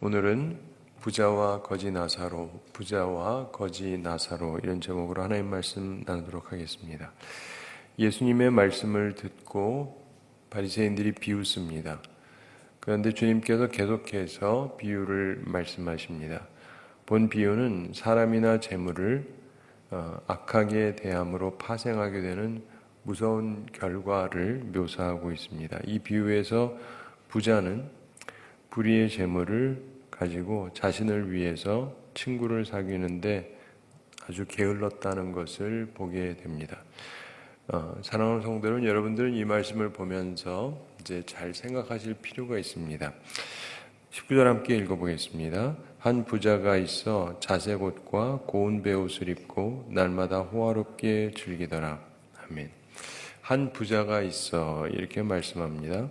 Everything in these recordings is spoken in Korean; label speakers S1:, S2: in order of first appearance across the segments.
S1: 오늘은 부자와 거지 나사로, 부자와 거지 나사로 이런 제목으로 하나님 말씀 나누도록 하겠습니다. 예수님의 말씀을 듣고 바리새인들이 비웃습니다. 그런데 주님께서 계속해서 비유를 말씀하십니다. 본 비유는 사람이나 재물을 악하게 대함으로 파생하게 되는 무서운 결과를 묘사하고 있습니다. 이 비유에서 부자는 불의의 재물을 가지고 자신을 위해서 친구를 사귀는데 아주 게을렀다는 것을 보게 됩니다. 사랑하는 성도 여러분, 여러분들은 이 말씀을 보면서 이제 잘 생각하실 필요가 있습니다. 19절 함께 읽어보겠습니다. 한 부자가 있어 자색 옷과 고운 베옷을 입고 날마다 호화롭게 즐기더라. 아멘. 한 부자가 있어 이렇게 말씀합니다.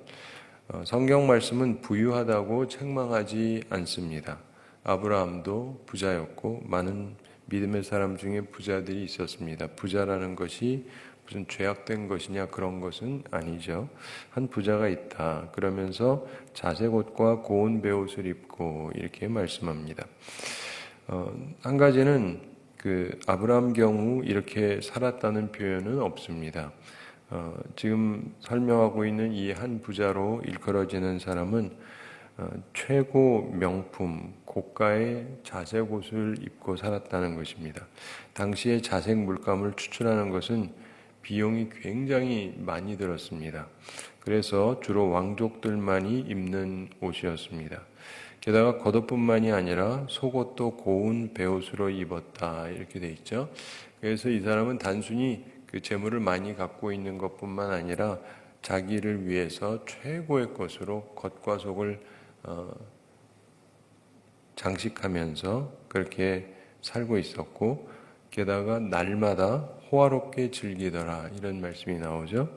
S1: 성경 말씀은 부유하다고 책망하지 않습니다. 아브라함도 부자였고 많은 믿음의 사람 중에 부자들이 있었습니다. 부자라는 것이 무슨 죄악된 것이냐 그런 것은 아니죠. 한 부자가 있다. 그러면서 자색 옷과 고운 베옷을 입고 이렇게 말씀합니다. 한 가지는 아브라함 경우 이렇게 살았다는 표현은 없습니다. 지금 설명하고 있는 이 한 부자로 일컬어지는 사람은 최고 명품, 고가의 자색 옷을 입고 살았다는 것입니다. 당시에 자색 물감을 추출하는 것은 비용이 굉장히 많이 들었습니다. 그래서 주로 왕족들만이 입는 옷이었습니다. 게다가 겉옷뿐만이 아니라 속옷도 고운 베옷으로 입었다 이렇게 돼 있죠. 그래서 이 사람은 단순히 그 재물을 많이 갖고 있는 것뿐만 아니라 자기를 위해서 최고의 것으로 겉과 속을 장식하면서 그렇게 살고 있었고, 게다가 날마다 호화롭게 즐기더라 이런 말씀이 나오죠.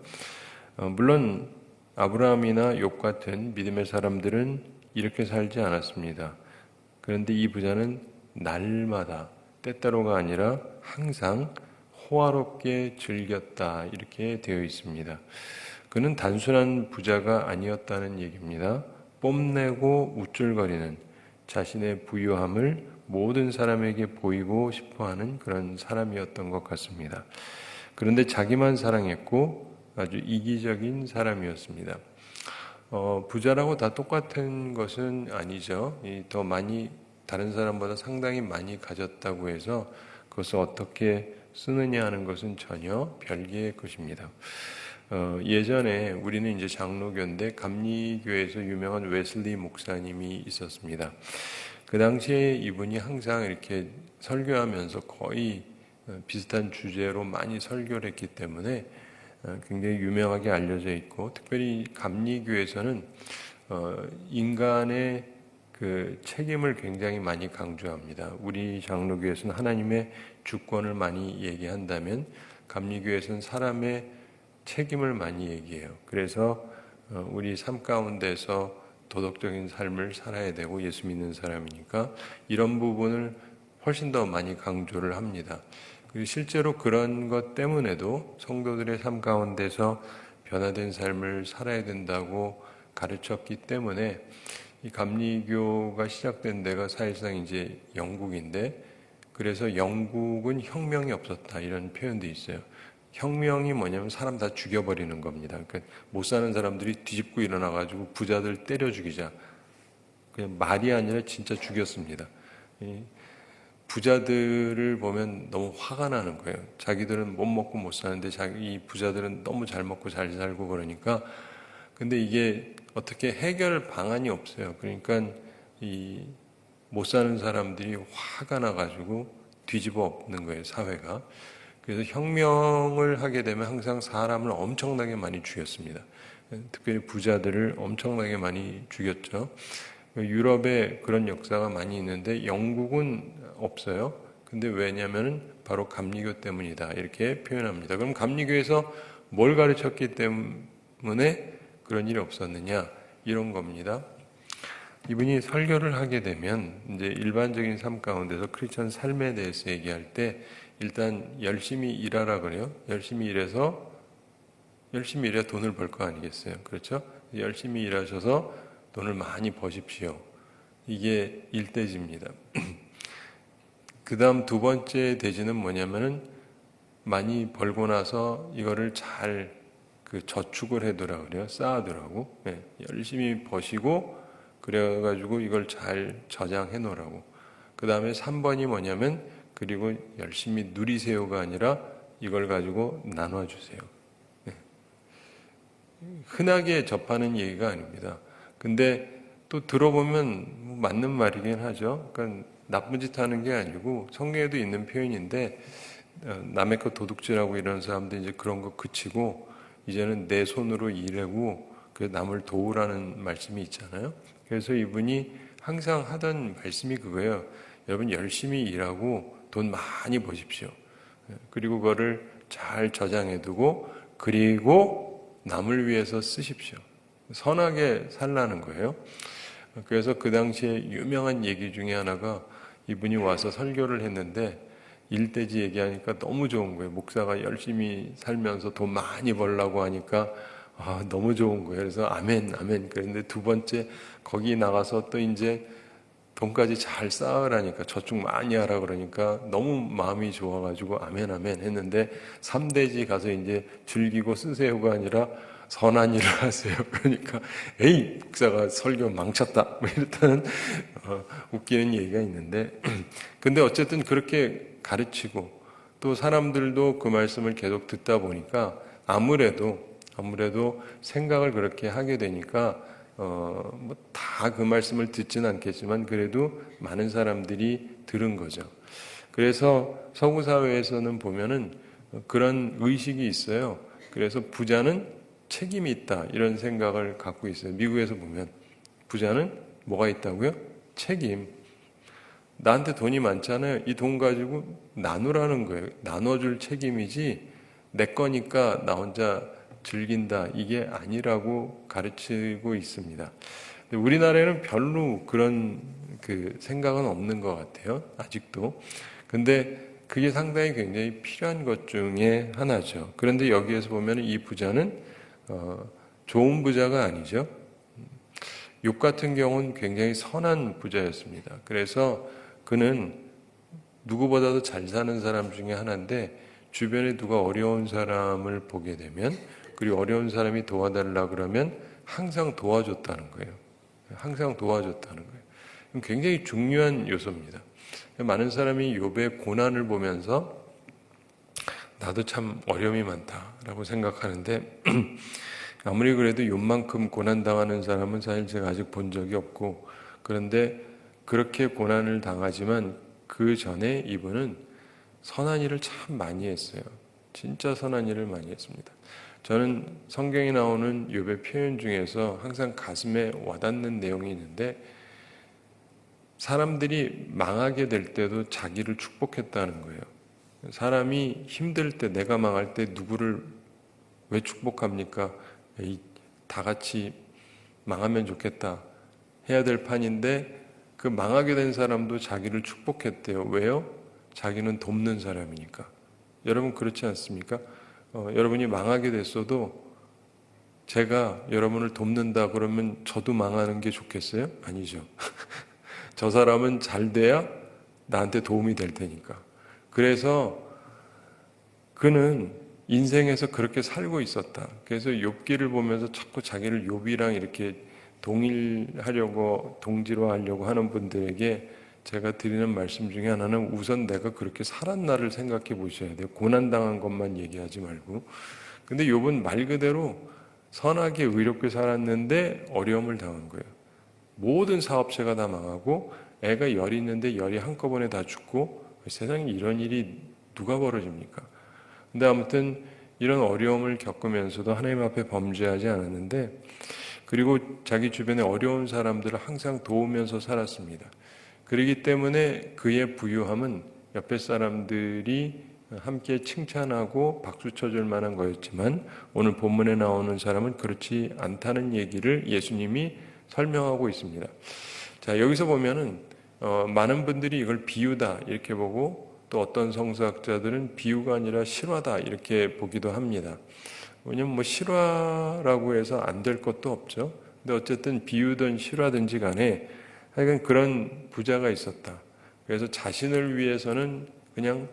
S1: 물론 아브라함이나 욥 같은 믿음의 사람들은 이렇게 살지 않았습니다. 그런데 이 부자는 날마다, 때때로가 아니라 항상 호화롭게 즐겼다 이렇게 되어 있습니다. 그는 단순한 부자가 아니었다는 얘기입니다. 뽐내고 우쭐거리는 자신의 부유함을 모든 사람에게 보이고 싶어하는 그런 사람이었던 것 같습니다. 그런데 자기만 사랑했고 아주 이기적인 사람이었습니다. 부자라고 다 똑같은 것은 아니죠. 더 많이 다른 사람보다 상당히 많이 가졌다고 해서 그것을 어떻게 쓰느냐 하는 것은 전혀 별개의 것입니다. 예전에 우리는 이제 장로교인데 감리교에서 유명한 웨슬리 목사님이 있었습니다. 그 당시에 이분이 항상 이렇게 설교하면서 거의 비슷한 주제로 많이 설교를 했기 때문에 굉장히 유명하게 알려져 있고, 특별히 감리교에서는 인간의 그 책임을 굉장히 많이 강조합니다. 우리 장로교에서는 하나님의 주권을 많이 얘기한다면 감리교에서는 사람의 책임을 많이 얘기해요. 그래서 우리 삶 가운데서 도덕적인 삶을 살아야 되고 예수 믿는 사람이니까 이런 부분을 훨씬 더 많이 강조를 합니다. 그리고 실제로 그런 것 때문에도 성도들의 삶 가운데서 변화된 삶을 살아야 된다고 가르쳤기 때문에 이 감리교가 시작된 데가 사실상 이제 영국인데, 그래서 영국은 혁명이 없었다 이런 표현도 있어요. 혁명이 뭐냐면 사람 다 죽여버리는 겁니다. 그러니까 못 사는 사람들이 뒤집고 일어나가지고 부자들 때려 죽이자. 그냥 말이 아니라 진짜 죽였습니다. 부자들을 보면 너무 화가 나는 거예요. 자기들은 못 먹고 못 사는데 자기 부자들은 너무 잘 먹고 잘 살고 그러니까. 근데 이게 어떻게 해결 방안이 없어요. 그러니까 이 못 사는 사람들이 화가 나가지고 뒤집어 엎는 거예요, 사회가. 그래서 혁명을 하게 되면 항상 사람을 엄청나게 많이 죽였습니다. 특별히 부자들을 엄청나게 많이 죽였죠. 유럽에 그런 역사가 많이 있는데 영국은 없어요. 근데 왜냐하면 바로 감리교 때문이다 이렇게 표현합니다. 그럼 감리교에서 뭘 가르쳤기 때문에 그런 일이 없었느냐 이런 겁니다. 이분이 설교를 하게 되면 이제 일반적인 삶 가운데서 크리스천 삶에 대해서 얘기할 때 일단 열심히 일하라 그래요. 열심히 일해야 돈을 벌 거 아니겠어요. 그렇죠? 열심히 일하셔서 돈을 많이 버십시오. 이게 일대지입니다. 그 다음 두 번째 대지는 뭐냐면은 많이 벌고 나서 이거를 잘 저축을 해두라 그래요. 쌓아두라고. 네, 열심히 버시고 그래가지고 이걸 잘 저장해 놓으라고. 그 다음에 3번이 뭐냐면 그리고 열심히 누리세요가 아니라 이걸 가지고 나눠주세요. 네. 흔하게 접하는 얘기가 아닙니다. 근데 또 들어보면 맞는 말이긴 하죠. 그러니까 나쁜 짓 하는 게 아니고 성경에도 있는 표현인데 남의 것 도둑질하고 이런 사람들 이제 그런 거 그치고 이제는 내 손으로 일하고 그 남을 도우라는 말씀이 있잖아요. 그래서 이분이 항상 하던 말씀이 그거예요. 여러분 열심히 일하고 돈 많이 버십시오. 그리고 그거를 잘 저장해두고 그리고 남을 위해서 쓰십시오. 선하게 살라는 거예요. 그래서 그 당시에 유명한 얘기 중에 하나가 이분이 와서 설교를 했는데 일대지 얘기하니까 너무 좋은 거예요. 목사가 열심히 살면서 돈 많이 벌라고 하니까 너무 좋은 거예요. 그래서 아멘, 아멘. 그런데 두 번째 거기 나가서 또 이제 돈까지 잘 쌓으라니까 저축 많이 하라 그러니까 너무 마음이 좋아가지고 아멘, 아멘 했는데 3대지 가서 이제 즐기고 쓰세요가 아니라 선한 일을 하세요. 그러니까 에이 목사가 설교 망쳤다 뭐 이렇다는 웃기는 얘기가 있는데 근데 어쨌든 그렇게 가르치고 또 사람들도 그 말씀을 계속 듣다 보니까 아무래도 생각을 그렇게 하게 되니까 뭐 다 그 말씀을 듣지는 않겠지만 그래도 많은 사람들이 들은 거죠. 그래서 서구 사회에서는 보면은 그런 의식이 있어요. 그래서 부자는 책임이 있다 이런 생각을 갖고 있어요. 미국에서 보면 부자는 뭐가 있다고요? 책임. 나한테 돈이 많잖아요. 이 돈 가지고 나누라는 거예요. 나눠줄 책임이지 내 거니까 나 혼자 즐긴다 이게 아니라고 가르치고 있습니다. 근데 우리나라에는 별로 그런 생각은 없는 것 같아요. 아직도. 근데 그게 상당히 굉장히 필요한 것 중에 하나죠. 그런데 여기에서 보면 이 부자는 좋은 부자가 아니죠. 욥 같은 경우는 굉장히 선한 부자였습니다. 그래서 그는 누구보다도 잘 사는 사람 중에 하나인데 주변에 누가 어려운 사람을 보게 되면 그리고 어려운 사람이 도와달라 그러면 항상 도와줬다는 거예요. 항상 도와줬다는 거예요. 굉장히 중요한 요소입니다. 많은 사람이 욥의 고난을 보면서 나도 참 어려움이 많다라고 생각하는데 아무리 그래도 욥만큼 고난당하는 사람은 사실 제가 아직 본 적이 없고 그런데 그렇게 고난을 당하지만 그 전에 이분은 선한 일을 참 많이 했어요. 진짜 선한 일을 많이 했습니다. 저는 성경에 나오는 욥의 표현 중에서 항상 가슴에 와닿는 내용이 있는데 사람들이 망하게 될 때도 자기를 축복했다는 거예요. 사람이 힘들 때 내가 망할 때 누구를 왜 축복합니까? 다 같이 망하면 좋겠다 해야 될 판인데 그 망하게 된 사람도 자기를 축복했대요. 왜요? 자기는 돕는 사람이니까. 여러분 그렇지 않습니까? 여러분이 망하게 됐어도 제가 여러분을 돕는다 그러면 저도 망하는 게 좋겠어요? 아니죠. 저 사람은 잘 돼야 나한테 도움이 될 테니까. 그래서 그는 인생에서 그렇게 살고 있었다. 그래서 욥기를 보면서 자꾸 자기를 욥이랑 이렇게 동일하려고 동지로 하려고 하는 분들에게 제가 드리는 말씀 중에 하나는 우선 내가 그렇게 살았나를 생각해 보셔야 돼요. 고난당한 것만 얘기하지 말고. 근데 욥은 말 그대로 선하게 의롭게 살았는데 어려움을 당한 거예요. 모든 사업체가 다 망하고 애가 열이 있는데 열이 한꺼번에 다 죽고 세상에 이런 일이 누가 벌어집니까? 근데 아무튼 이런 어려움을 겪으면서도 하나님 앞에 범죄하지 않았는데 그리고 자기 주변에 어려운 사람들을 항상 도우면서 살았습니다. 그렇기 때문에 그의 부유함은 옆에 사람들이 함께 칭찬하고 박수 쳐줄 만한 거였지만 오늘 본문에 나오는 사람은 그렇지 않다는 얘기를 예수님이 설명하고 있습니다. 자, 여기서 보면은 많은 분들이 이걸 비유다 이렇게 보고 또 어떤 성서학자들은 비유가 아니라 실화다 이렇게 보기도 합니다. 왜냐면 뭐 실화라고 해서 안 될 것도 없죠. 근데 어쨌든 비유든 실화든지 간에 하여간 그런 부자가 있었다. 그래서 자신을 위해서는 그냥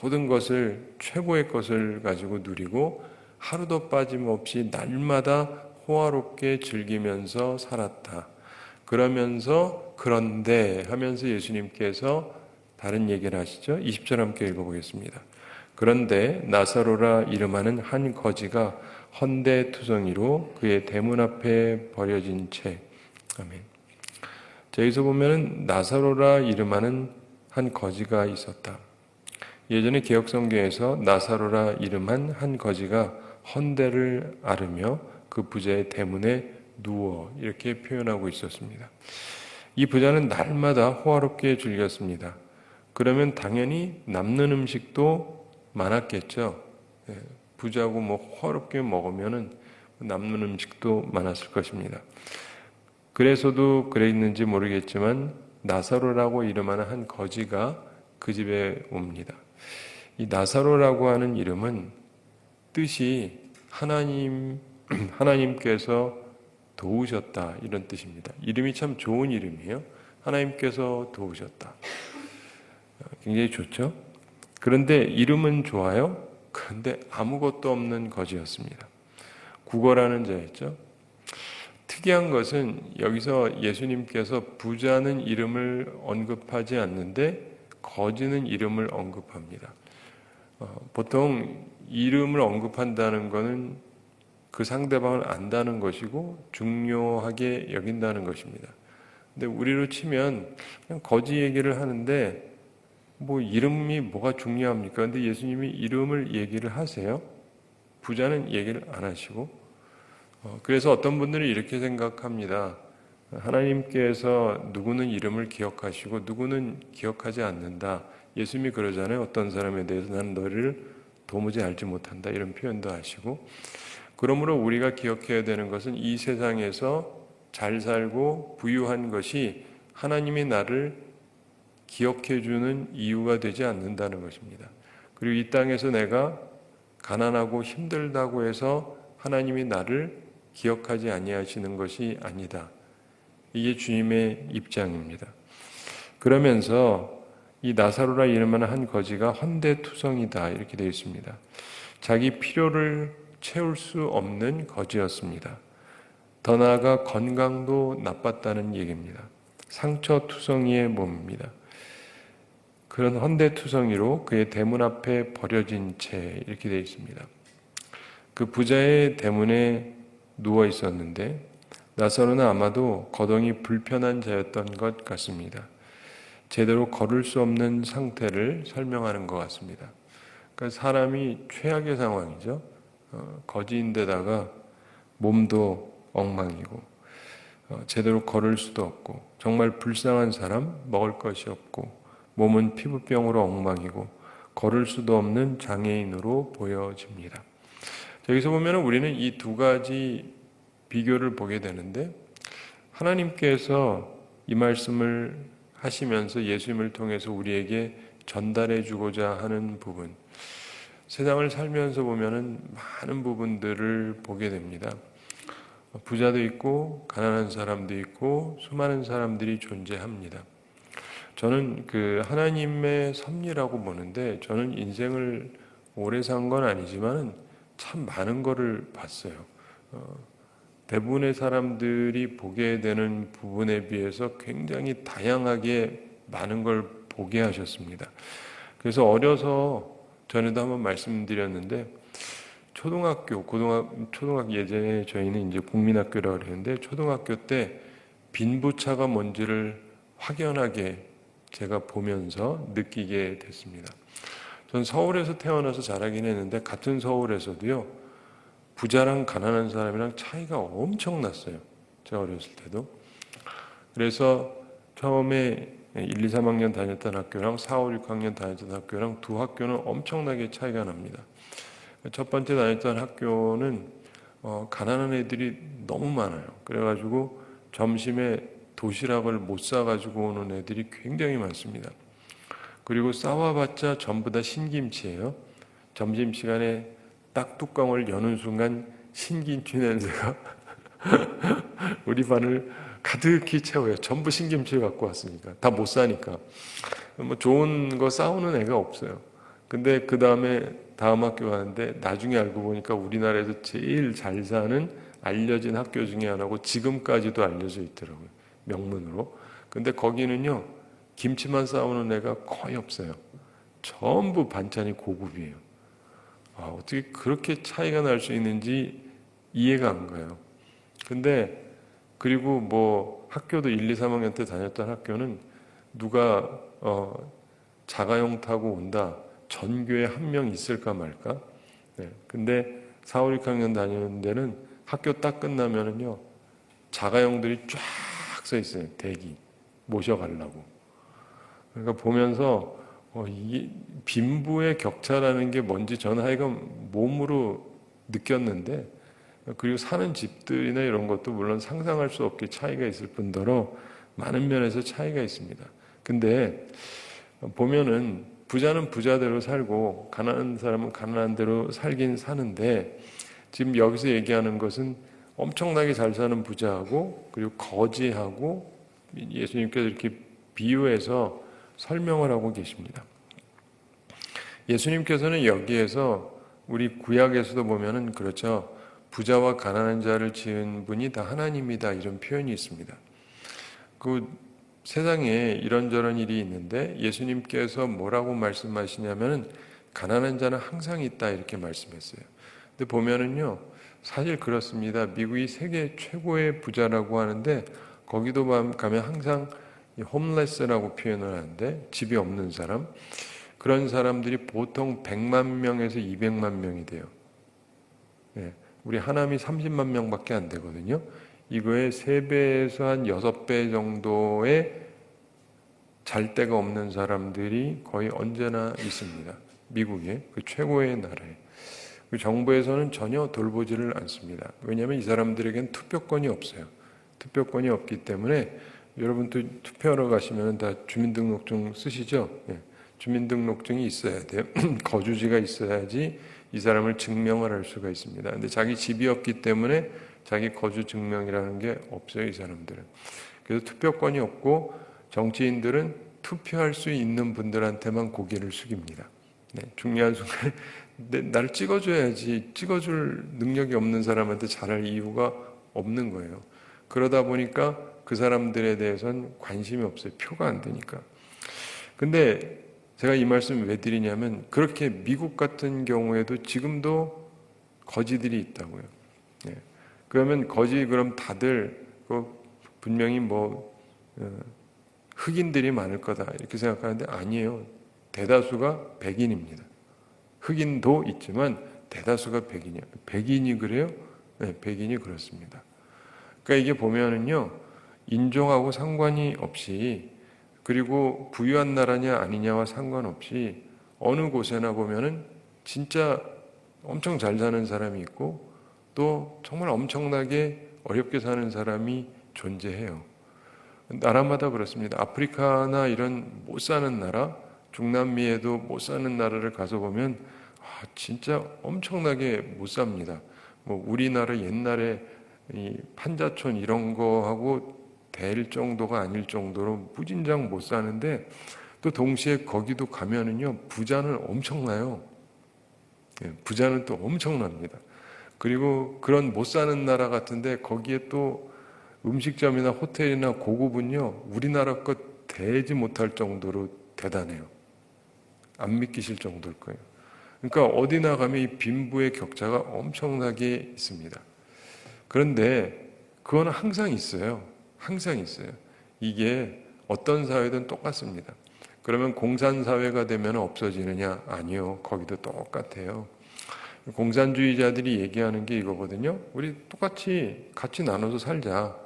S1: 모든 것을, 최고의 것을 가지고 누리고 하루도 빠짐없이 날마다 호화롭게 즐기면서 살았다. 그러면서 그런데 하면서 예수님께서 다른 얘기를 하시죠. 20절 함께 읽어보겠습니다. 그런데 나사로라 이름하는 한 거지가 헌데투성이로 그의 대문 앞에 버려진 채. 아멘. 자, 여기서 보면은 나사로라 이름하는 한 거지가 있었다. 예전에 개역성경에서 나사로라 이름한 한 거지가 헌데를 앓으며 그 부자의 대문에 누워 이렇게 표현하고 있었습니다. 이 부자는 날마다 호화롭게 즐겼습니다. 그러면 당연히 남는 음식도 많았겠죠. 부자고 뭐 호화롭게 먹으면은 남는 음식도 많았을 것입니다. 그래서도 그랬는지 모르겠지만 나사로라고 이름하는 한 거지가 그 집에 옵니다. 이 나사로라고 하는 이름은 뜻이 하나님께서 도우셨다 이런 뜻입니다. 이름이 참 좋은 이름이에요. 하나님께서 도우셨다. 굉장히 좋죠? 그런데 이름은 좋아요. 그런데 아무것도 없는 거지였습니다. 구걸하는 자였죠. 특이한 것은 여기서 예수님께서 부자는 이름을 언급하지 않는데 거지는 이름을 언급합니다. 보통 이름을 언급한다는 것은 그 상대방을 안다는 것이고 중요하게 여긴다는 것입니다. 근데 우리로 치면 그냥 거지 얘기를 하는데 뭐 이름이 뭐가 중요합니까? 근데 예수님이 이름을 얘기를 하세요. 부자는 얘기를 안 하시고 그래서 어떤 분들은 이렇게 생각합니다. 하나님께서 누구는 이름을 기억하시고 누구는 기억하지 않는다. 예수님이 그러잖아요. 어떤 사람에 대해서 나는 너를 도무지 알지 못한다. 이런 표현도 하시고 그러므로 우리가 기억해야 되는 것은 이 세상에서 잘 살고 부유한 것이 하나님이 나를 기억해 주는 이유가 되지 않는다는 것입니다. 그리고 이 땅에서 내가 가난하고 힘들다고 해서 하나님이 나를 기억하지 아니하시는 것이 아니다. 이게 주님의 입장입니다. 그러면서 이 나사로라 이름하는 한 거지가 헌데투성이다 이렇게 되어 있습니다. 자기 필요를 채울 수 없는 거지였습니다. 더 나아가 건강도 나빴다는 얘기입니다. 상처투성이의 몸입니다. 그런 헌데투성이로 그의 대문 앞에 버려진 채 이렇게 되어 있습니다. 그 부자의 대문에 누워 있었는데 나사로는 아마도 거동이 불편한 자였던 것 같습니다. 제대로 걸을 수 없는 상태를 설명하는 것 같습니다. 그러니까 사람이 최악의 상황이죠. 거지인데다가 몸도 엉망이고 제대로 걸을 수도 없고 정말 불쌍한 사람, 먹을 것이 없고 몸은 피부병으로 엉망이고 걸을 수도 없는 장애인으로 보여집니다. 여기서 보면 우리는 이 두 가지 비교를 보게 되는데 하나님께서 이 말씀을 하시면서 예수님을 통해서 우리에게 전달해 주고자 하는 부분, 세상을 살면서 보면은 많은 부분들을 보게 됩니다. 부자도 있고 가난한 사람도 있고 수많은 사람들이 존재합니다. 저는 그 하나님의 섭리라고 보는데 저는 인생을 오래 산 건 아니지만 참 많은 거를 봤어요. 대부분의 사람들이 보게 되는 부분에 비해서 굉장히 다양하게 많은 걸 보게 하셨습니다. 그래서 어려서 전에도 한번 말씀드렸는데 초등학교 예전에 저희는 이제 국민학교라고 그랬는데 초등학교 때 빈부차가 뭔지를 확연하게 제가 보면서 느끼게 됐습니다. 전 서울에서 태어나서 자라긴 했는데 같은 서울에서도요. 부자랑 가난한 사람이랑 차이가 엄청났어요. 제가 어렸을 때도. 그래서 처음에 1, 2, 3학년 다녔던 학교랑 4, 5, 6학년 다녔던 학교랑 두 학교는 엄청나게 차이가 납니다. 첫 번째 다녔던 학교는 가난한 애들이 너무 많아요. 그래가지고 점심에 도시락을 못 사가지고 오는 애들이 굉장히 많습니다. 그리고 싸워봤자 전부 다 신김치예요. 점심시간에 딱 뚜껑을 여는 순간 신김치 냄새가 우리 반을 가득히 채워요. 전부 신김치를 갖고 왔으니까. 다 못 사니까. 뭐 좋은 거 싸우는 애가 없어요. 근데 그 다음에 다음 학교 가는데 나중에 알고 보니까 우리나라에서 제일 잘 사는 알려진 학교 중에 하나고 지금까지도 알려져 있더라고요. 명문으로. 근데 거기는요, 김치만 싸우는 애가 거의 없어요. 전부 반찬이 고급이에요. 어떻게 그렇게 차이가 날 수 있는지 이해가 안 가요. 근데 그리고 뭐 학교도 1, 2, 3학년 때 다녔던 학교는 누가 자가용 타고 온다. 전교에 한 명 있을까 말까? 네. 근데 4, 5, 6학년 다니는 데는 학교 딱 끝나면은요, 자가용들이 쫙 서 있어요. 대기. 모셔가려고. 그러니까 보면서 이게 빈부의 격차라는 게 뭔지 저는 하여간 몸으로 느꼈는데, 그리고 사는 집들이나 이런 것도 물론 상상할 수 없게 차이가 있을 뿐더러 많은 면에서 차이가 있습니다. 근데 보면은 부자는 부자대로 살고 가난한 사람은 가난한 대로 살긴 사는데, 지금 여기서 얘기하는 것은 엄청나게 잘 사는 부자하고 그리고 거지하고 예수님께서 이렇게 비유해서 설명을 하고 계십니다. 예수님께서는 여기에서 우리 구약에서도 보면은 그렇죠. 부자와 가난한 자를 지은 분이 다 하나님이다, 이런 표현이 있습니다. 그 세상에 이런저런 일이 있는데 예수님께서 뭐라고 말씀하시냐면은 가난한 자는 항상 있다, 이렇게 말씀했어요. 근데 보면은요, 사실 그렇습니다. 미국이 세계 최고의 부자라고 하는데 거기도 가면 항상 홈레스라고 표현을 하는데, 집이 없는 사람, 그런 사람들이 보통 100만 명에서 200만 명이 돼요. 네, 우리 하남이 30만 명밖에 안 되거든요. 이거의 3배에서 한 6배 정도의 잘 데가 없는 사람들이 거의 언제나 있습니다. 미국의 그 최고의 나라에. 그 정부에서는 전혀 돌보지를 않습니다. 왜냐하면 이 사람들에겐 투표권이 없어요. 투표권이 없기 때문에, 여러분도 투표하러 가시면 다 주민등록증 쓰시죠? 예. 주민등록증이 있어야 돼요. 거주지가 있어야지 이 사람을 증명을 할 수가 있습니다. 근데 자기 집이 없기 때문에 자기 거주 증명이라는 게 없어요, 이 사람들은. 그래서 투표권이 없고 정치인들은 투표할 수 있는 분들한테만 고개를 숙입니다. 네, 중요한 순간에 나를 찍어줘야지, 찍어줄 능력이 없는 사람한테 잘할 이유가 없는 거예요. 그러다 보니까 그 사람들에 대해서는 관심이 없어요. 표가 안 되니까. 근데 제가 이 말씀을 왜 드리냐면, 그렇게 미국 같은 경우에도 지금도 거지들이 있다고요. 네. 그러면 그럼 다들 분명히 흑인들이 많을 거다, 이렇게 생각하는데 아니에요. 대다수가 백인입니다. 흑인도 있지만 대다수가 백인이에요. 백인이 그래요? 네, 백인이 그렇습니다. 그러니까 이게 보면은요, 인종하고 상관이 없이, 그리고 부유한 나라냐 아니냐와 상관없이 어느 곳에나 보면은 진짜 엄청 잘 사는 사람이 있고 또 정말 엄청나게 어렵게 사는 사람이 존재해요. 나라마다 그렇습니다. 아프리카나 이런 못 사는 나라, 중남미에도 못 사는 나라를 가서 보면 진짜 엄청나게 못 삽니다. 우리나라 옛날에 이 판자촌 이런 거하고 될 정도가 아닐 정도로 무진장 못 사는데, 또 동시에 거기도 가면은요, 부자는 엄청나요. 부자는 또 엄청납니다. 그리고 그런 못 사는 나라 같은데 거기에 또 음식점이나 호텔이나 고급은요, 우리나라 것 대지 못할 정도로 대단해요. 안 믿기실 정도일 거예요. 그러니까 어디 나가면 이 빈부의 격차가 엄청나게 있습니다. 그런데 그건 항상 있어요. 항상 있어요. 이게 어떤 사회든 똑같습니다. 그러면 공산사회가 되면 없어지느냐? 아니요. 거기도 똑같아요. 공산주의자들이 얘기하는 게 이거거든요. 우리 똑같이 같이 나눠서 살자.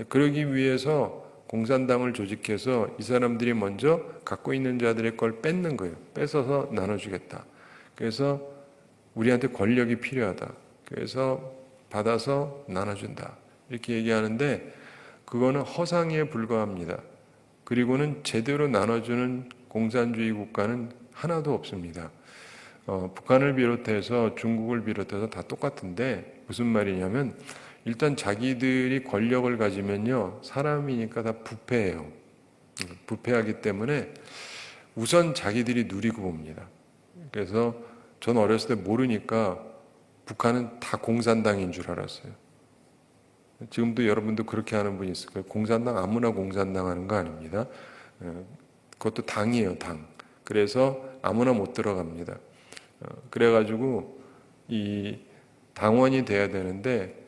S1: 그러기 위해서 공산당을 조직해서 이 사람들이 먼저 갖고 있는 자들의 걸 뺏는 거예요. 뺏어서 나눠주겠다. 그래서 우리한테 권력이 필요하다. 그래서 받아서 나눠준다. 이렇게 얘기하는데 그거는 허상에 불과합니다. 그리고는 제대로 나눠주는 공산주의 국가는 하나도 없습니다. 북한을 비롯해서 중국을 비롯해서 다 똑같은데 무슨 말이냐면 일단 자기들이 권력을 가지면요, 사람이니까 다 부패해요. 부패하기 때문에 우선 자기들이 누리고 봅니다. 그래서 전 어렸을 때 모르니까 북한은 다 공산당인 줄 알았어요. 지금도 여러분도 그렇게 하는 분이 있을 거예요. 공산당 아무나 공산당 하는 거 아닙니다. 그것도 당이에요, 당. 그래서 아무나 못 들어갑니다. 그래가지고 이 당원이 돼야 되는데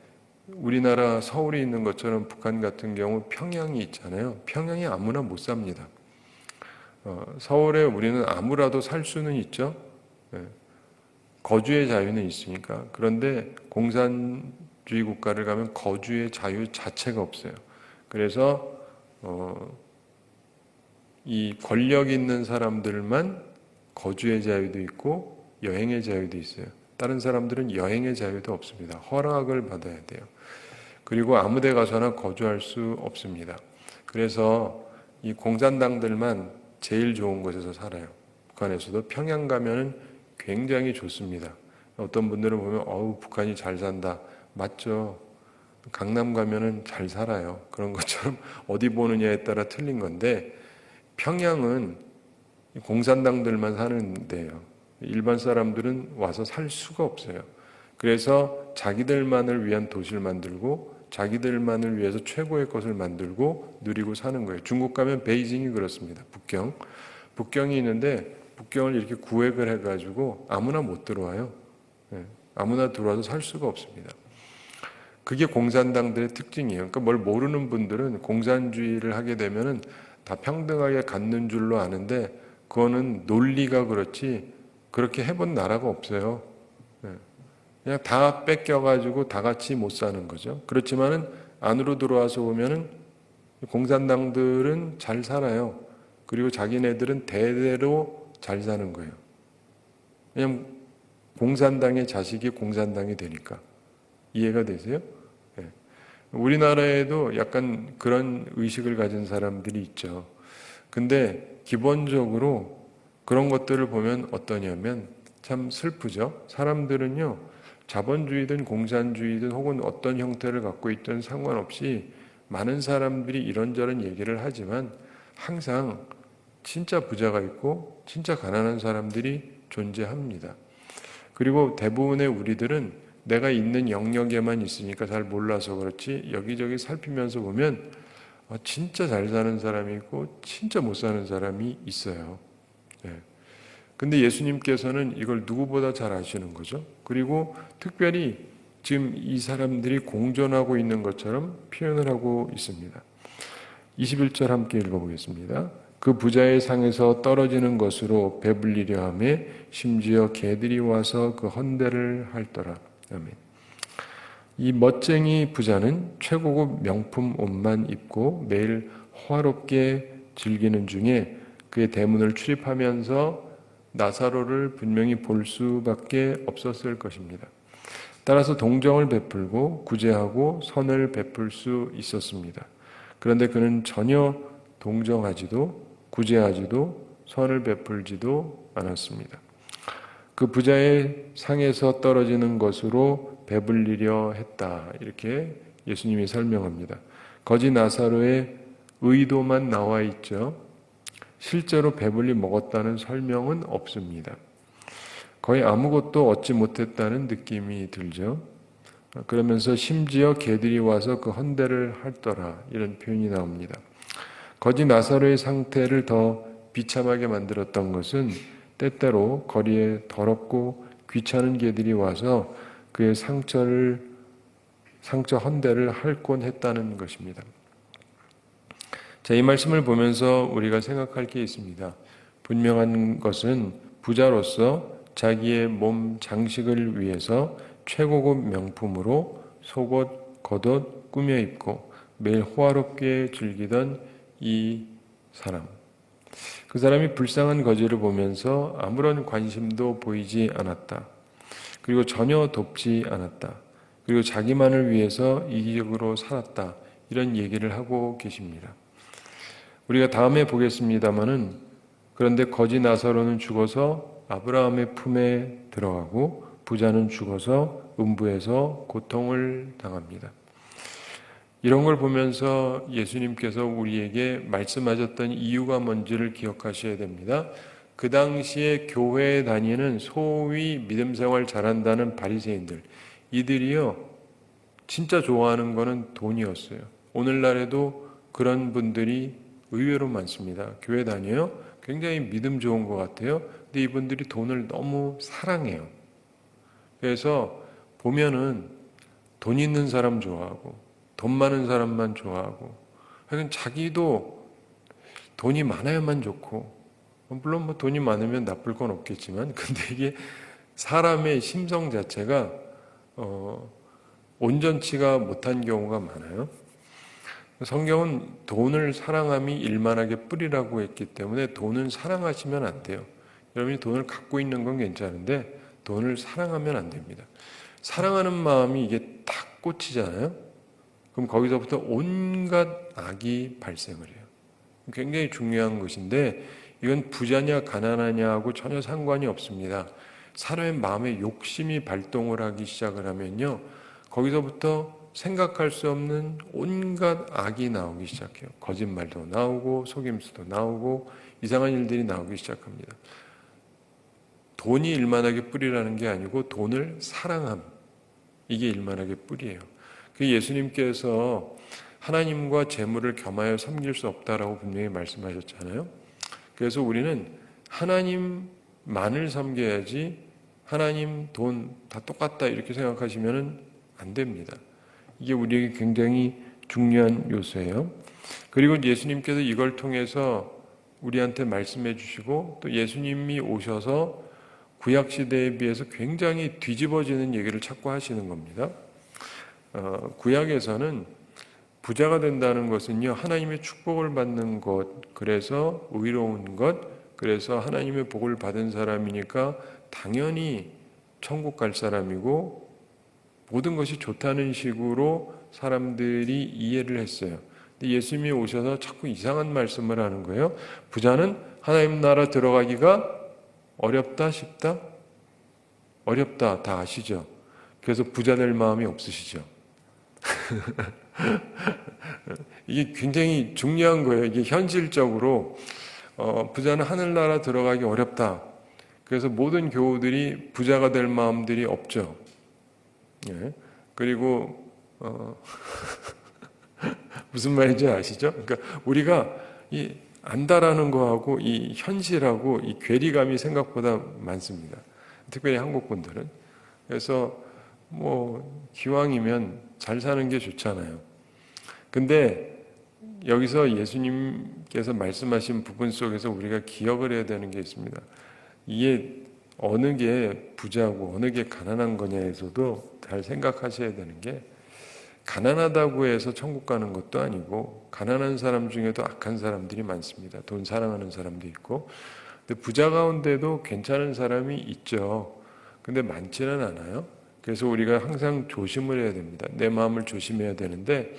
S1: 우리나라 서울이 있는 것처럼 북한 같은 경우 평양이 있잖아요. 평양이 아무나 못 삽니다. 서울에 우리는 아무라도 살 수는 있죠. 거주의 자유는 있으니까. 그런데 공산주의 국가를 가면 거주의 자유 자체가 없어요. 그래서 이 권력 있는 사람들만 거주의 자유도 있고 여행의 자유도 있어요. 다른 사람들은 여행의 자유도 없습니다. 허락을 받아야 돼요. 그리고 아무 데 가서나 거주할 수 없습니다. 그래서 이 공산당들만 제일 좋은 곳에서 살아요. 북한에서도 평양 가면은 굉장히 좋습니다. 어떤 분들은 보면 어우 북한이 잘 산다. 맞죠. 강남 가면은 잘 살아요. 그런 것처럼 어디 보느냐에 따라 틀린 건데 평양은 공산당들만 사는 데예요. 일반 사람들은 와서 살 수가 없어요. 그래서 자기들만을 위한 도시를 만들고 자기들만을 위해서 최고의 것을 만들고 누리고 사는 거예요. 중국 가면 베이징이 그렇습니다. 북경이 있는데 북경을 이렇게 구획을 해가지고 아무나 못 들어와요. 아무나 들어와서 살 수가 없습니다. 그게 공산당들의 특징이에요. 그러니까 뭘 모르는 분들은 공산주의를 하게 되면은 다 평등하게 갖는 줄로 아는데 그거는 논리가 그렇지 그렇게 해본 나라가 없어요. 그냥 다 뺏겨가지고 다 같이 못 사는 거죠. 그렇지만은 안으로 들어와서 보면은 공산당들은 잘 살아요. 그리고 자기네들은 대대로 잘 사는 거예요. 그냥 공산당의 자식이 공산당이 되니까. 이해가 되세요? 네. 우리나라에도 약간 그런 의식을 가진 사람들이 있죠. 근데 기본적으로 그런 것들을 보면 어떠냐면 참 슬프죠. 사람들은요. 자본주의든 공산주의든 혹은 어떤 형태를 갖고 있든 상관없이 많은 사람들이 이런저런 얘기를 하지만 항상 진짜 부자가 있고 진짜 가난한 사람들이 존재합니다. 그리고 대부분의 우리들은 내가 있는 영역에만 있으니까 잘 몰라서 그렇지 여기저기 살피면서 보면 진짜 잘 사는 사람이 있고 진짜 못 사는 사람이 있어요. 근데 예수님께서는 이걸 누구보다 잘 아시는 거죠. 그리고 특별히 지금 이 사람들이 공존하고 있는 것처럼 표현을 하고 있습니다. 21절 함께 읽어보겠습니다. 그 부자의 상에서 떨어지는 것으로 배불리려 하매 심지어 개들이 와서 그 헌대를 할더라. 아멘. 이 멋쟁이 부자는 최고급 명품 옷만 입고 매일 호화롭게 즐기는 중에 그의 대문을 출입하면서 나사로를 분명히 볼 수밖에 없었을 것입니다. 따라서 동정을 베풀고 구제하고 선을 베풀 수 있었습니다. 그런데 그는 전혀 동정하지도 구제하지도 선을 베풀지도 않았습니다. 그 부자의 상에서 떨어지는 것으로 배불리려 했다. 이렇게 예수님이 설명합니다. 거지 나사로의 의도만 나와 있죠. 실제로 배불리 먹었다는 설명은 없습니다. 거의 아무것도 얻지 못했다는 느낌이 들죠. 그러면서 심지어 개들이 와서 그 헌대를 할더라 이런 표현이 나옵니다. 거지 나사로의 상태를 더 비참하게 만들었던 것은 때때로 거리에 더럽고 귀찮은 개들이 와서 그의 상처 헌대를 할곤 했다는 것입니다. 자, 이 말씀을 보면서 우리가 생각할 게 있습니다. 분명한 것은 부자로서 자기의 몸 장식을 위해서 최고급 명품으로 속옷, 겉옷 꾸며 입고 매일 호화롭게 즐기던 이 사람. 그 사람이 불쌍한 거지를 보면서 아무런 관심도 보이지 않았다. 그리고 전혀 돕지 않았다. 그리고 자기만을 위해서 이기적으로 살았다. 이런 얘기를 하고 계십니다. 우리가 다음에 보겠습니다마는 그런데 거지 나사로는 죽어서 아브라함의 품에 들어가고 부자는 죽어서 음부에서 고통을 당합니다. 이런 걸 보면서 예수님께서 우리에게 말씀하셨던 이유가 뭔지를 기억하셔야 됩니다. 그 당시에 교회에 다니는 소위 믿음 생활 잘한다는 바리새인들, 이들이요 진짜 좋아하는 거는 돈이었어요. 오늘날에도 그런 분들이 의외로 많습니다. 교회 다녀요. 굉장히 믿음 좋은 것 같아요. 근데 이분들이 돈을 너무 사랑해요. 그래서 보면은 돈 있는 사람 좋아하고 돈 많은 사람만 좋아하고, 하여튼 자기도 돈이 많아야만 좋고, 물론 뭐 돈이 많으면 나쁠 건 없겠지만, 근데 이게 사람의 심성 자체가 온전치가 못한 경우가 많아요. 성경은 돈을 사랑함이 일만하게 뿌리라고 했기 때문에 돈은 사랑하시면 안 돼요. 여러분이 돈을 갖고 있는 건 괜찮은데 돈을 사랑하면 안 됩니다. 사랑하는 마음이 이게 딱 꽂히잖아요. 그럼 거기서부터 온갖 악이 발생을 해요. 굉장히 중요한 것인데 이건 부자냐 가난하냐하고 전혀 상관이 없습니다. 사람의 마음에 욕심이 발동을 하기 시작을 하면요, 거기서부터 생각할 수 없는 온갖 악이 나오기 시작해요. 거짓말도 나오고 속임수도 나오고 이상한 일들이 나오기 시작합니다. 돈이 일만하게 뿌리라는 게 아니고 돈을 사랑함, 이게 일만하게 뿌리예요. 그 예수님께서 하나님과 재물을 겸하여 섬길 수 없다라고 분명히 말씀하셨잖아요. 그래서 우리는 하나님만을 섬겨야지 하나님, 돈 다 똑같다 이렇게 생각하시면 안 됩니다. 이게 우리에게 굉장히 중요한 요소예요. 그리고 예수님께서 이걸 통해서 우리한테 말씀해 주시고 또 예수님이 오셔서 구약 시대에 비해서 굉장히 뒤집어지는 얘기를 자꾸 하시는 겁니다. 구약에서는 부자가 된다는 것은요, 하나님의 축복을 받는 것, 그래서 의로운 것, 그래서 하나님의 복을 받은 사람이니까 당연히 천국 갈 사람이고 모든 것이 좋다는 식으로 사람들이 이해를 했어요. 근데 예수님이 오셔서 자꾸 이상한 말씀을 하는 거예요. 부자는 하나님 나라 들어가기가 어렵다, 쉽다? 어렵다, 다 아시죠? 그래서 부자 될 마음이 없으시죠? 이게 굉장히 중요한 거예요. 이게 현실적으로 부자는 하늘나라 들어가기 어렵다. 그래서 모든 교우들이 부자가 될 마음들이 없죠. 예. 그리고 무슨 말인지 아시죠? 그러니까 우리가 이 안다라는 거하고 이 현실하고 이 괴리감이 생각보다 많습니다. 특별히 한국 분들은. 그래서 뭐 기왕이면 잘 사는 게 좋잖아요. 근데 여기서 예수님께서 말씀하신 부분 속에서 우리가 기억을 해야 되는 게 있습니다. 이게 어느 게 부자고 어느 게 가난한 거냐에서도 잘 생각하셔야 되는 게, 가난하다고 해서 천국 가는 것도 아니고 가난한 사람 중에도 악한 사람들이 많습니다. 돈 사랑하는 사람도 있고. 근데 부자 가운데도 괜찮은 사람이 있죠. 근데 많지는 않아요. 그래서 우리가 항상 조심을 해야 됩니다. 내 마음을 조심해야 되는데,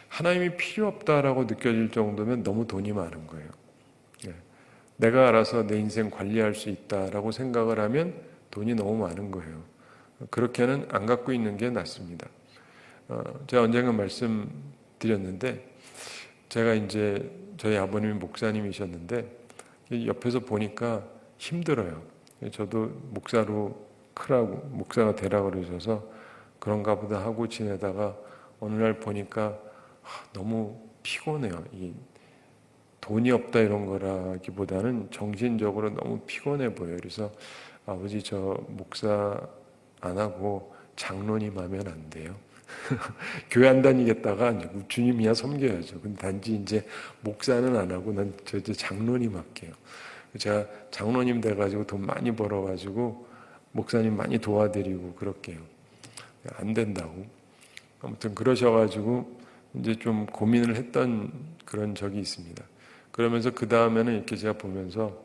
S1: 하나님이 필요 없다라고 느껴질 정도면 너무 돈이 많은 거예요. 내가 알아서 내 인생 관리할 수 있다라고 생각을 하면 돈이 너무 많은 거예요. 그렇게는 안 갖고 있는 게 낫습니다. 제가 언젠가 말씀드렸는데, 제가 이제 저희 아버님이 목사님이셨는데 옆에서 보니까 힘들어요. 저도 목사로 크라고, 목사가 되라고 그러셔서 그런가 보다 하고 지내다가 어느 날 보니까 너무 피곤해요. 이 돈이 없다 이런 거라기보다는 정신적으로 너무 피곤해 보여요. 그래서 아버지, 저 목사 안 하고 장로님 하면 안 돼요? 교회 안 다니겠다가 주님이야 섬겨야죠. 근데 단지 이제 목사는 안 하고 난 저 이제 장로님 할게요. 제가 장로님 돼가지고 돈 많이 벌어가지고 목사님 많이 도와드리고 그럴게요. 안 된다고. 아무튼 그러셔가지고 이제 좀 고민을 했던 그런 적이 있습니다. 그러면서 그 다음에는 이렇게 제가 보면서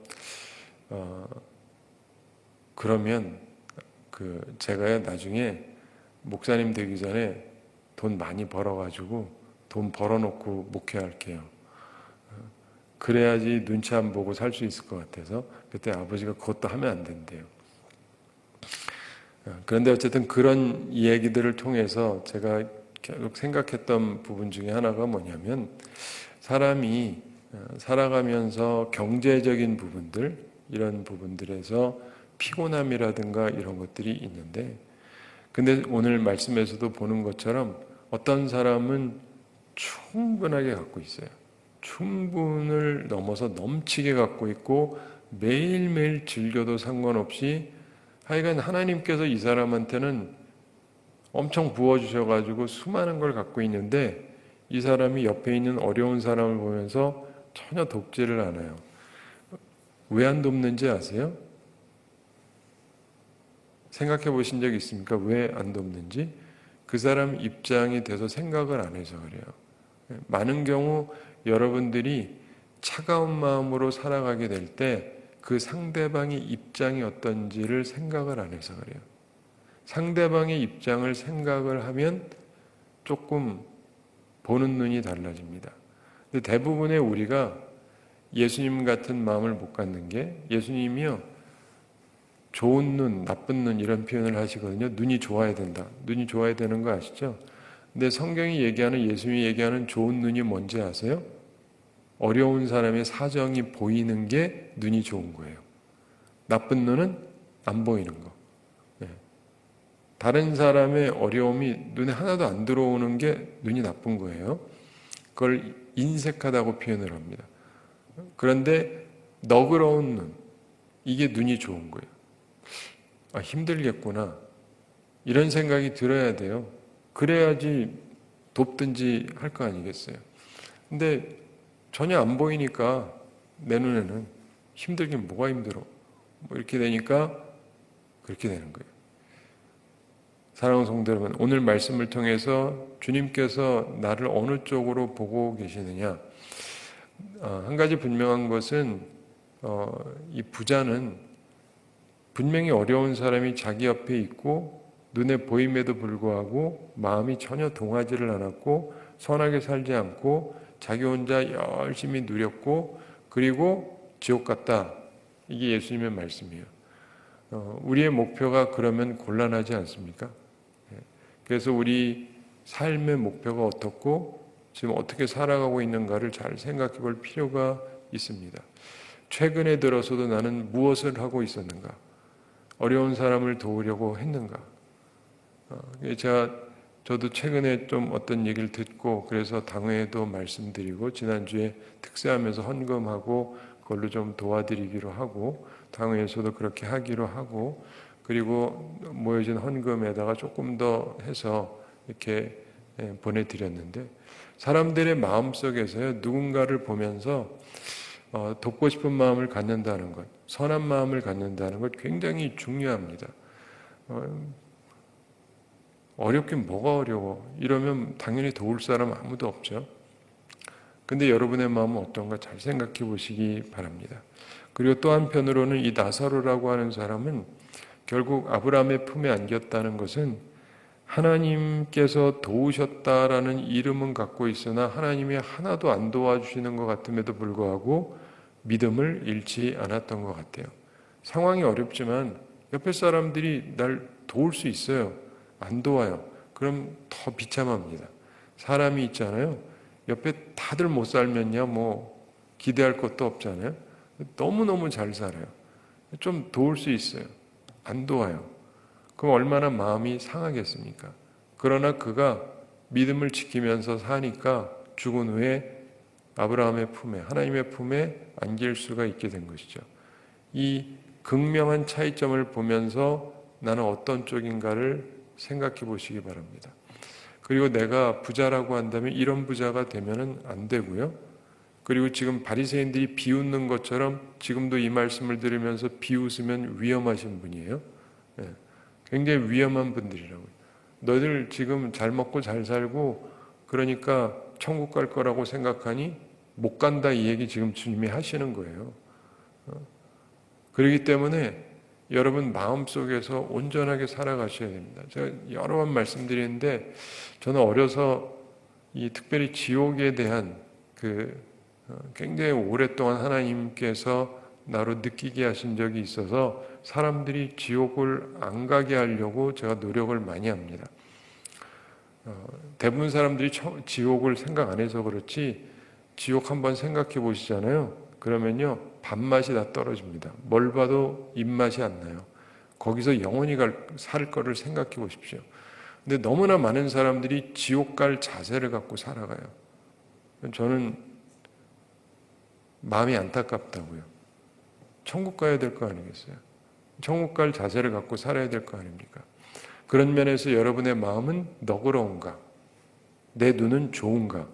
S1: 그러면 제가 나중에 목사님 되기 전에 돈 많이 벌어가지고 돈 벌어놓고 목회할게요. 그래야지 눈치 안 보고 살 수 있을 것 같아서 그때 아버지가 그것도 하면 안 된대요. 그런데 어쨌든 그런 얘기들을 통해서 제가 계속 생각했던 부분 중에 하나가 뭐냐면, 사람이 살아가면서 경제적인 부분들, 이런 부분들에서 피곤함이라든가 이런 것들이 있는데, 근데 오늘 말씀에서도 보는 것처럼 어떤 사람은 충분하게 갖고 있어요. 충분을 넘어서 넘치게 갖고 있고 매일매일 즐겨도 상관없이, 하여간 하나님께서 이 사람한테는 엄청 부어주셔가지고 수많은 걸 갖고 있는데, 이 사람이 옆에 있는 어려운 사람을 보면서 전혀 돕지를 않아요. 왜 안 돕는지 아세요? 생각해 보신 적 있습니까? 왜 안 돕는지? 그 사람 입장이 돼서 생각을 안 해서 그래요. 많은 경우 여러분들이 차가운 마음으로 살아가게 될 때 그 상대방의 입장이 어떤지를 생각을 안 해서 그래요. 상대방의 입장을 생각을 하면 조금 보는 눈이 달라집니다. 근데 대부분의 우리가 예수님 같은 마음을 못 갖는 게, 예수님이요, 좋은 눈, 나쁜 눈 이런 표현을 하시거든요. 눈이 좋아야 된다. 눈이 좋아야 되는 거 아시죠? 근데 성경이 얘기하는, 예수님이 얘기하는 좋은 눈이 뭔지 아세요? 어려운 사람의 사정이 보이는 게 눈이 좋은 거예요. 나쁜 눈은 안 보이는 거. 다른 사람의 어려움이 눈에 하나도 안 들어오는 게 눈이 나쁜 거예요. 그걸 인색하다고 표현을 합니다. 그런데 너그러운 눈, 이게 눈이 좋은 거예요. 아, 힘들겠구나, 이런 생각이 들어야 돼요. 그래야지 돕든지 할 거 아니겠어요. 근데 전혀 안 보이니까 내 눈에는 힘들긴 뭐가 힘들어, 뭐 이렇게 되니까 그렇게 되는 거예요. 사랑하는 성도 여러분, 오늘 말씀을 통해서 주님께서 나를 어느 쪽으로 보고 계시느냐, 한 가지 분명한 것은 이 부자는 분명히 어려운 사람이 자기 옆에 있고 눈에 보임에도 불구하고 마음이 전혀 동하지를 않았고 선하게 살지 않고 자기 혼자 열심히 누렸고 그리고 지옥 갔다. 이게 예수님의 말씀이에요. 우리의 목표가 그러면 곤란하지 않습니까? 그래서 우리 삶의 목표가 어떻고 지금 어떻게 살아가고 있는가를 잘 생각해 볼 필요가 있습니다. 최근에 들어서도 나는 무엇을 하고 있었는가? 어려운 사람을 도우려고 했는가? 저도 최근에 좀 어떤 얘기를 듣고 그래서 당회에도 말씀드리고 지난주에 특세하면서 헌금하고 그걸로 좀 도와드리기로 하고 당회에서도 그렇게 하기로 하고 그리고 모여진 헌금에다가 조금 더 해서 이렇게 보내드렸는데 사람들의 마음속에서요, 누군가를 보면서 돕고 싶은 마음을 갖는다는 것, 선한 마음을 갖는다는 것 굉장히 중요합니다. 어렵긴 뭐가 어려워? 이러면 당연히 도울 사람 아무도 없죠. 근데 여러분의 마음은 어떤가 잘 생각해 보시기 바랍니다. 그리고 또 한편으로는 이 나사로라고 하는 사람은 결국 아브라함의 품에 안겼다는 것은 하나님께서 도우셨다라는 이름은 갖고 있으나 하나님이 하나도 안 도와주시는 것 같음에도 불구하고 믿음을 잃지 않았던 것 같아요. 상황이 어렵지만 옆에 사람들이 날 도울 수 있어요. 안 도와요. 그럼 더 비참합니다. 사람이 있잖아요. 옆에 다들 못 살면야 뭐 기대할 것도 없잖아요. 너무너무 잘 살아요. 좀 도울 수 있어요. 안 도와요. 그럼 얼마나 마음이 상하겠습니까? 그러나 그가 믿음을 지키면서 사니까 죽은 후에 아브라함의 품에, 하나님의 품에 안길 수가 있게 된 것이죠. 이 극명한 차이점을 보면서 나는 어떤 쪽인가를 생각해 보시기 바랍니다. 그리고 내가 부자라고 한다면 이런 부자가 되면은 안 되고요. 그리고 지금 바리새인들이 비웃는 것처럼 지금도 이 말씀을 들으면서 비웃으면 위험하신 분이에요. 굉장히 위험한 분들이라고요. 너희들 지금 잘 먹고 잘 살고 그러니까 천국 갈 거라고 생각하니 못 간다, 이 얘기 지금 주님이 하시는 거예요. 그렇기 때문에 여러분 마음속에서 온전하게 살아가셔야 됩니다. 제가 여러 번 말씀드리는데 저는 어려서 이 특별히 지옥에 대한 굉장히 오랫동안 하나님께서 나로 느끼게 하신 적이 있어서 사람들이 지옥을 안 가게 하려고 제가 노력을 많이 합니다. 대부분 사람들이 지옥을 생각 안 해서 그렇지 지옥 한번 생각해 보시잖아요. 그러면요 밥맛이 다 떨어집니다. 뭘 봐도 입맛이 안 나요. 거기서 영원히 살 거를 생각해 보십시오. 근데 너무나 많은 사람들이 지옥 갈 자세를 갖고 살아가요. 저는 마음이 안타깝다고요. 천국 가야 될 거 아니겠어요? 천국 갈 자세를 갖고 살아야 될 거 아닙니까? 그런 면에서 여러분의 마음은 너그러운가? 내 눈은 좋은가?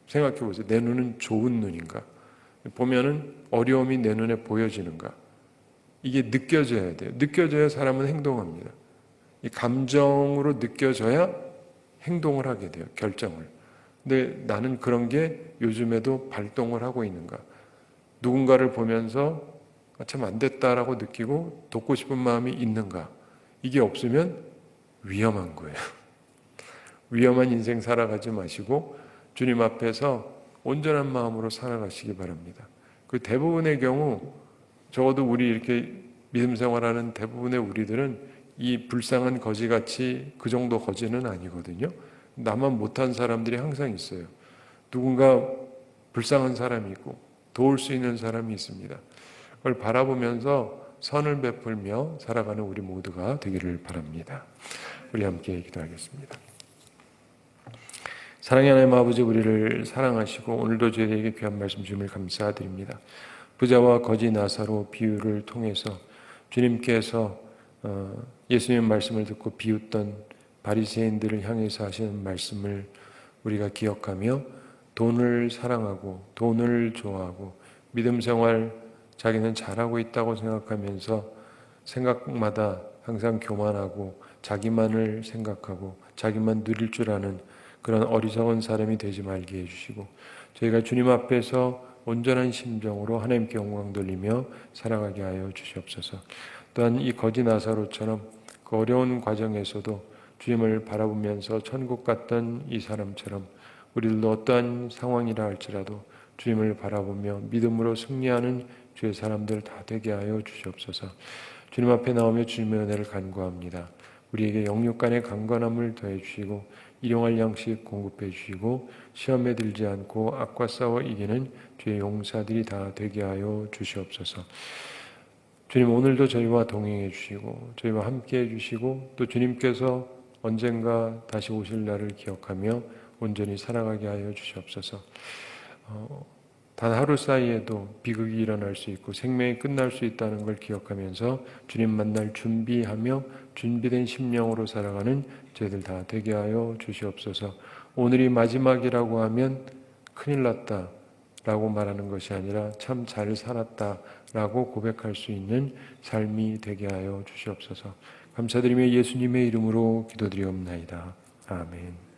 S1: 생각해 보세요. 내 눈은 좋은 눈인가? 보면은 어려움이 내 눈에 보여지는가? 이게 느껴져야 돼요. 느껴져야 사람은 행동합니다. 이 감정으로 느껴져야 행동을 하게 돼요. 결정을. 근데 나는 그런 게 요즘에도 발동을 하고 있는가? 누군가를 보면서 참 안 됐다라고 느끼고 돕고 싶은 마음이 있는가? 이게 없으면 위험한 거예요. 위험한 인생 살아가지 마시고 주님 앞에서 온전한 마음으로 살아가시기 바랍니다. 그 대부분의 경우 적어도 우리 이렇게 믿음 생활하는 대부분의 우리들은 이 불쌍한 거지같이 그 정도 거지는 아니거든요. 나만 못한 사람들이 항상 있어요. 누군가 불쌍한 사람이 있고 도울 수 있는 사람이 있습니다. 그걸 바라보면서 선을 베풀며 살아가는 우리 모두가 되기를 바랍니다. 우리 함께 기도하겠습니다. 사랑의 하나님 아버지, 우리를 사랑하시고 오늘도 저희에게 귀한 말씀 주심을 감사드립니다. 부자와 거지 나사로 비유를 통해서 주님께서 예수님 말씀을 듣고 비웃던 바리새인들을 향해서 하시는 말씀을 우리가 기억하며 돈을 사랑하고 돈을 좋아하고 믿음 생활 자기는 잘하고 있다고 생각하면서 생각마다 항상 교만하고 자기만을 생각하고 자기만 누릴 줄 아는 그런 어리석은 사람이 되지 말게 해주시고 저희가 주님 앞에서 온전한 심정으로 하나님께 영광 돌리며 살아가게 하여 주시옵소서. 또한 이 거지 나사로처럼 그 어려운 과정에서도 주님을 바라보면서 천국 갔던 이 사람처럼 우리들도 어떠한 상황이라 할지라도 주님을 바라보며 믿음으로 승리하는 주의 사람들 다 되게 하여 주시옵소서. 주님 앞에 나오며 주님의 은혜를 간구합니다. 우리에게 영육 간의 강건함을 더해 주시고 일용할 양식 공급해 주시고 시험에 들지 않고 악과 싸워 이기는 주의 용사들이 다 되게 하여 주시옵소서. 주님, 오늘도 저희와 동행해 주시고 저희와 함께 해 주시고 또 주님께서 언젠가 다시 오실 날을 기억하며 온전히 살아가게 하여 주시옵소서. 단 하루 사이에도 비극이 일어날 수 있고 생명이 끝날 수 있다는 걸 기억하면서 주님 만날 준비하며 준비된 심령으로 살아가는 저희들 다 되게 하여 주시옵소서. 오늘이 마지막이라고 하면 큰일 났다 라고 말하는 것이 아니라 참 잘 살았다 라고 고백할 수 있는 삶이 되게 하여 주시옵소서. 감사드리며 예수님의 이름으로 기도드리옵나이다. 아멘.